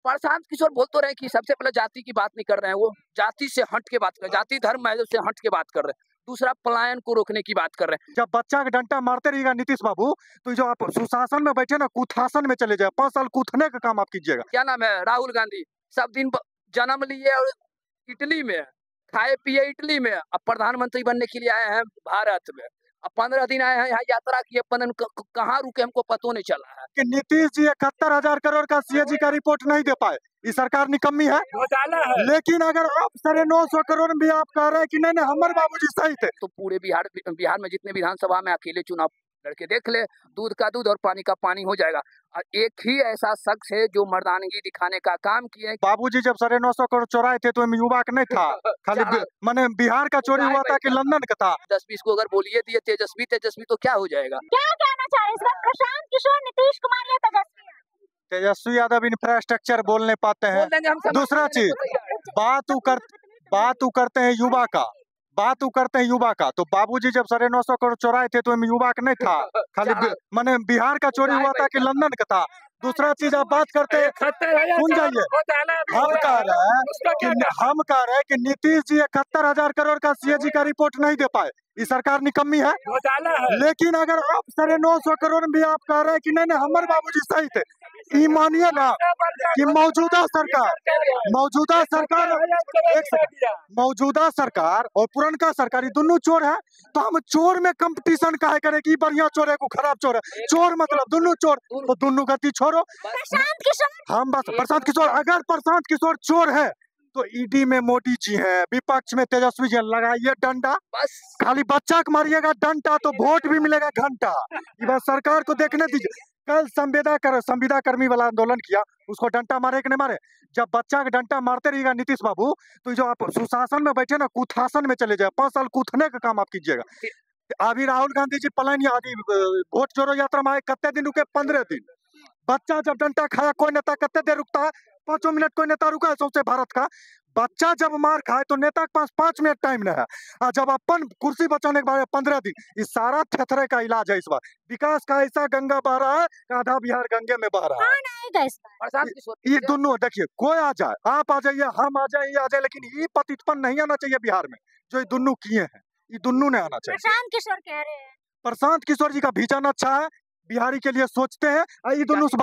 प्रशांत किशोर बोल तो रहे हैं कि सबसे पहले जाति की बात नहीं कर रहे हैं, वो जाति से हट के बात कर रहे हैं, जाति धर्म महत्व से हट के बात कर रहे हैं। दूसरा पलायन को रोकने की बात कर रहे हैं। जब बच्चा का डंडा मारते रहिएगा नीतीश बाबू, तो जो आप सुशासन में बैठे ना, कुथासन में चले जाए, 5 साल कूथने का काम आप कीजिएगा। क्या नाम है, राहुल गांधी सब दिन जन्म लिए और इटली में खाए पिए, इटली में अब प्रधानमंत्री बनने के लिए आए हैं भारत में। अब 15 दिन आए हैं यहाँ यात्रा किए, 15 दिन कहाँ रुके हमको पता नहीं चला है कि नीतीश जी 71,000 करोड़ का सीएजी का रिपोर्ट नहीं दे पाए, ये सरकार निकम्मी है। लेकिन अगर आप 950 करोड़ में भी आप कह रहे हैं कि नहीं हमारे बाबूजी सही थे, तो पूरे बिहार में जितने विधानसभा में अकेले चुनाव लड़के देख ले, दूध का दूध और पानी का पानी हो जाएगा। और एक ही ऐसा शख्स है जो मर्दानगी दिखाने का काम किए। बाबूजी जब 950 करोड़ चोराए थे तो युवा का नहीं था, खाली माने बिहार का चोरी हुआ था कि लंदन का था। 10-20 को अगर बोलिए दिए तेजस्वी तो क्या हो जाएगा? क्या कहना चाह रहे हैं इस बार प्रशांत किशोर, नीतीश कुमार या तेजस्वी यादव इंफ्रास्ट्रक्चर बोल नहीं पाते हैं। दूसरा चीज, बात करते हैं युवा का, तो बाबूजी जब 950 करोड़ चोराए थे तो युवा का नहीं था, खाली माने बिहार का चोरी हुआ था कि लंदन का था। दूसरा चीज आप बात करते हैं, सुन जाइए, हम कह रहे हैं कि नीतीश जी 71,000 करोड़ का सीएजी का रिपोर्ट नहीं दे पाए, ये सरकार निकम्मी है। लेकिन अगर आप 950 करोड़ में भी आप कह रहे हैं कि नहीं हमारे बाबूजी सही थे, ये मानिए ना कि मौजूदा सरकार और पुरनका सरकार ये दोनों चोर है। तो हम चोर में कंपटीशन काहे करें कि बढ़िया चोर है को खराब चोर है? चोर मतलब दोनों चोर, तो दोनों गति छोड़ो। हम बस प्रशांत किशोर, अगर प्रशांत किशोर चोर है तो ईडी में मोदी जी हैं, विपक्ष में तेजस्वी जी, लगाइए डंडा, बस खाली बच्चा को मारिएगा डंडा तो वोट भी मिलेगा घंटा। ये बात सरकार को देखने दीजिए। कल संविदा कर्मी वाला आंदोलन किया, उसको डंडा मारे कि नहीं मारे? जब बच्चा का डंडा मारते रहिएगा नीतीश बाबू, तो जो आप सुशासन में बैठे ना, कुथासन में चले जाए, 5 साल कूथने का काम आप कीजिएगा। अभी राहुल गांधी जी पलायन आदि वोट जोड़ो यात्रा में आए, कितने दिन रुके? 15 दिन। बच्चा जब डंडा खाया, कोई नेता कितने देर रुकता है? 5 मिनट कोई नेता रुका है सौंसे भारत का? बच्चा जब मार खाए तो नेता के पास 5 मिनट टाइम नहीं है, और जब अपन कुर्सी बचाने के बाद 15 दिन, इस सारा थेथरे का इलाज है। इस बार विकास का ऐसा गंगा बह रहा है, आधा बिहार गंगे में बह रहा है। ये दोनों देखिए, कोई आ जाए, आप आ जाइए, हम आ जाए, ये आ जाए, लेकिन ये पतितपन नहीं आना चाहिए बिहार में जो ये दोनों किए हैं, ये दोनों ने आना चाहिए। प्रशांत किशोर कह रहे हैं, प्रशांत किशोर जी का विजन अच्छा है, बिहारी के लिए सोचते हैं, ये दोनों से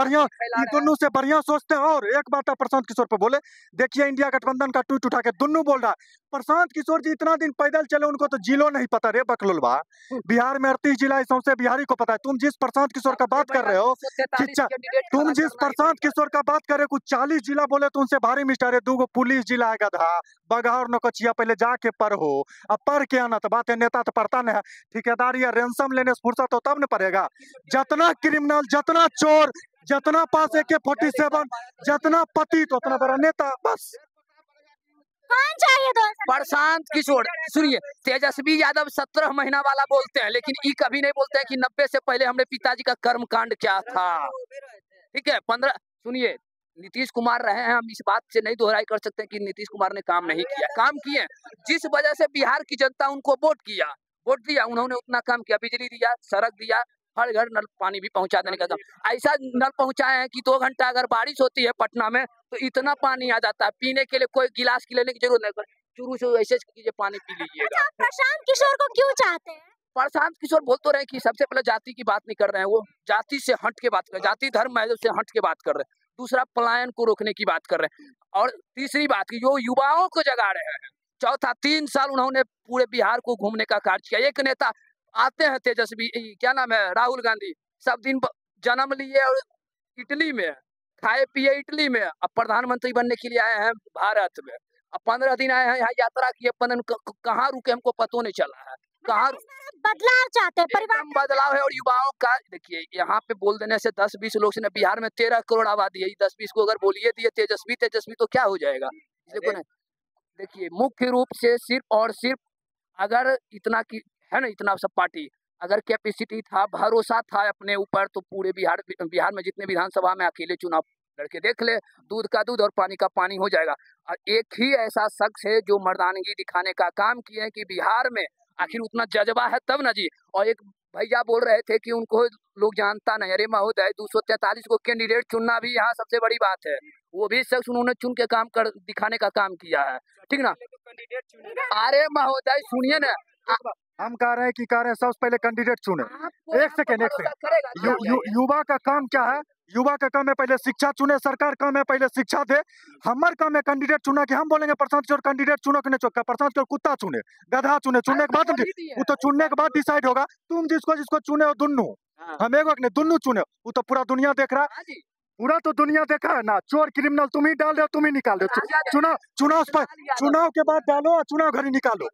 बढ़िया सोचते हैं। और एक बात आप प्रशांत किशोर पे बोले, देखिए इंडिया गठबंधन का ट्वीट उठा के दोनों बोल रहा है। प्रशांत किशोर जी इतना दिन पैदल चले, उनको तो जिलो नहीं पता रे बकलोलबा। बिहार में 38 जिला सौंसे बिहारी को पता है। तुम जिस प्रशांत किशोर का बात कर रहे हो, कुछ 40 जिला बोले तो उनसे भारी मिस्टर है। 2 पुलिस जिला है गधा, बगौर नौकचिया, पहले जाके पढ़ो, अब पढ़ के आना तो बात है। नेता तो पढ़ता नहीं है, ठेकेदारी या रेंसम लेने से फुर्सत हो तब न पड़ेगा। जितना क्रिमिनल, जितना चोर, जितना पास AK-47, जितना पतित, उतना बड़ा नेता। बस कौन चाहिए? प्रशांत किशोर सुनिए, तेजस्वी यादव 17 महीना वाला बोलते हैं, लेकिन ये कभी नहीं बोलते हैं कि 90 से पहले हमारे पिताजी का कर्मकांड क्या था। ठीक है, 15 सुनिए, नीतीश कुमार रहे हैं, हम इस बात से नहीं दोहराई कर सकते कि नीतीश कुमार ने काम नहीं किया। काम किए, जिस वजह से बिहार की जनता उनको वोट दिया, उन्होंने उतना काम किया। बिजली दिया, सड़क दिया, हर घर नल पानी भी पहुंचा देने का काम। ऐसा नल पहुंचाए हैं कि 2 घंटा अगर बारिश होती है पटना में तो इतना पानी आ जाता है, पीने के लिए कोई गिलास की लेने की जरूरत नहीं, शुरू से ऐसे कीजिए, पानी पी लीजिएगा। प्रशांत किशोर को क्यों चाहते हैं? प्रशांत किशोर बोल तो रहे हैं कि सबसे पहले जाति की बात नहीं कर रहे हैं, वो जाति से हट के बात कर रहे हैं, जाति धर्म महत्व से हट के बात कर रहे हैं। दूसरा पलायन को रोकने की बात कर रहे हैं, और तीसरी बात की जो युवाओं को जगा रहे हैं। चौथा, 3 साल उन्होंने पूरे बिहार को घूमने का कार्य किया। एक नेता आते हैं तेजस्वी, क्या नाम है, राहुल गांधी सब दिन जन्म लिए और इटली में खाए पिए, इटली में अब प्रधानमंत्री बनने के लिए आए हैं भारत में। अब 15 दिन आए हैं यहाँ यात्रा किए, 15 दिन कहाँ रुके हमको पता नहीं चला है। कहाँ बदलाव चाहते हैं, परिवार बदलाव है। और युवाओं का देखिए, यहाँ पे बोल देने से 10-20 लोग से, बिहार में 13 करोड़ आबादी है, 10-20 को अगर बोलिए दिए तेजस्वी तो क्या हो जाएगा? देखिए, मुख्य रूप से सिर्फ और सिर्फ अगर इतना की है ना, इतना सब पार्टी अगर कैपेसिटी था, भरोसा था अपने ऊपर, तो पूरे बिहार में जितने विधानसभा में अकेले चुनाव लड़के देख ले, दूध का दूध और पानी का पानी हो जाएगा। और एक ही ऐसा शख्स है जो मर्दानगी दिखाने का काम किए हैं कि बिहार में आखिर उतना जज्बा है तब ना जी। और एक भैया बोल रहे थे कि उनको लोग जानता नहीं। अरे महोदय, 243 को कैंडिडेट चुनना भी यहाँ सबसे बड़ी बात है। वो भी शख्स उन्होंने चुन के काम कर दिखाने का काम किया है, ठीक ना। अरे महोदय सुनिए ना, हम कह रहे हैं सबसे पहले कैंडिडेट चुने। एक सेकेंड युवा का काम क्या है? युवा का काम है पहले शिक्षा चुने, सरकार काम है पहले शिक्षा दे। हमार काम है कैंडिडेट चुना कि हम बोलेंगे प्रशांत किशोर कैंडिडेट चुनो कि नहीं चुनो, प्रशांत किशोर कुत्ता चुने, गधा चुने, चुनने के बाद वो तो चुनने के बाद डिसाइड होगा। तुम जिसको चुने हो दुन्नू, हम एक वक्त नहीं दुन्नू चुने, वो तो पूरा दुनिया देख रहा है, पूरा तो दुनिया देखा है ना। चोर क्रिमिनल तुम ही डाल रहे हो, तुम ही निकाल रहे हो। चुनाव के बाद डालो और चुनाव घड़ी निकालो।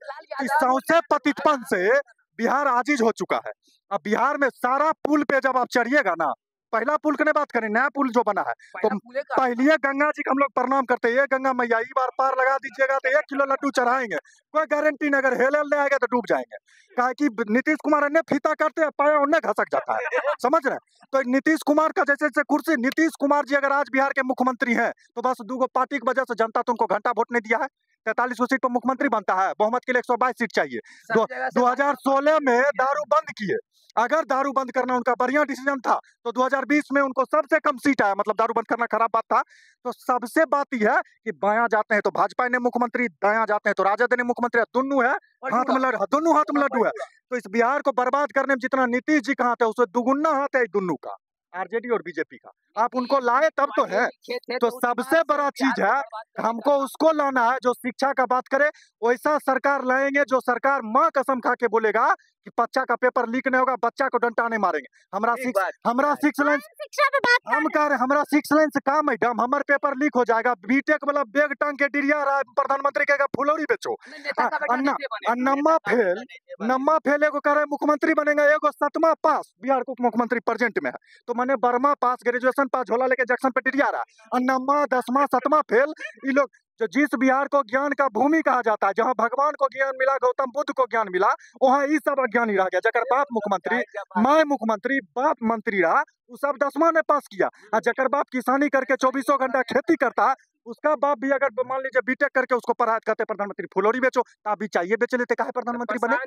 इस सौसे पतितपन से बिहार आजीज हो चुका है। अब बिहार में सारा पुल पे जब आप चढ़िएगा ना, पहला पुल की बात करें, नया पुल जो बना है, तो पहले गंगा जी को हम लोग प्रणाम करते हैं, गंगा मैया ई बार पार लगा दीजिएगा तो 1 किलो लड्डू चढ़ाएंगे, कोई गारंटी नहीं, अगर हेल ले आएगा तो डूब जाएंगे। कहा कि नीतीश कुमार ने फीता करते हैं, पाया उन्हें घसक जाता है, समझ रहे हैं। तो नीतीश कुमार का जैसे कुर्सी, नीतीश कुमार जी अगर आज बिहार के मुख्यमंत्री हैं तो बस 2 पार्टी की वजह से जनता तो उनको घंटा वोट नहीं दिया है। 43 सीट पर मुख्यमंत्री बनता है, बहुमत के लिए 122 सीट चाहिए। 2016 में दारू बंद किए, अगर दारू बंद करना उनका बढ़िया डिसीजन था तो 2020 में उनको सबसे कम सीट आया, मतलब दारू बंद करना खराब बात था। तो सबसे बात यह है कि बायां जाते हैं तो भाजपा ने मुख्यमंत्री, दायां जाते हैं तो राजद ने मुख्यमंत्री, दोनों है हाथ में लड्डू है। तो इस बिहार को बर्बाद करने में जितना नीतीश जी का हाथ है, उससे दुगुना हाथ है दोनों का, आरजेडी और बीजेपी का। आप उनको लाए तब तो है। तो सबसे बड़ा चीज है, हमको उसको लाना है जो शिक्षा का बात करे। वैसा सरकार लाएंगे जो सरकार माँ कसम खा के बोलेगा कि बच्चा का पेपर लीक नहीं होगा, बच्चा को डंडा नहीं मारेंगे। हमरा 6 लाइन शिक्षा पे बात हम कह रहे, हमरा 6 लाइन से काम है डम, हमारे पेपर लीक हो जाएगा। बीटेक वाला बैग टांग के डिरिया रहा है, प्रधानमंत्री कहेगा फुलौरी बेचो। नम्मा फेल एगो कह रहे मुख्यमंत्री बनेगा, एगो 7वां पास बिहार के उप मुख्यमंत्री प्रेजेंट में है, तो मैंने 12वां पास, ग्रेजुएशन पास, झोला लेके जंक्शन पे डिरिया रहा। और 9वां 10वां 7वां फेल। ये लोग जो जिस बिहार को ज्ञान का भूमि कहा जाता है, जहाँ भगवान को ज्ञान मिला, गौतम बुद्ध को ज्ञान मिला, वहाँ ये सब अज्ञानी रह गया। जकर बाप मुख्यमंत्री, माँ मुख्यमंत्री, बाप मंत्री रहा, वो सब 10वां ने पास किया। और जकर बाप किसानी करके 24 घंटा खेती करता है, उसका बाप भी अगर मान लीजिए बीटेक करके उसको पढ़ाया करते प्रधानमंत्री फुलौरी बेचो, तो आप भी चाहिए बेच लेते, काहे प्रधानमंत्री बने।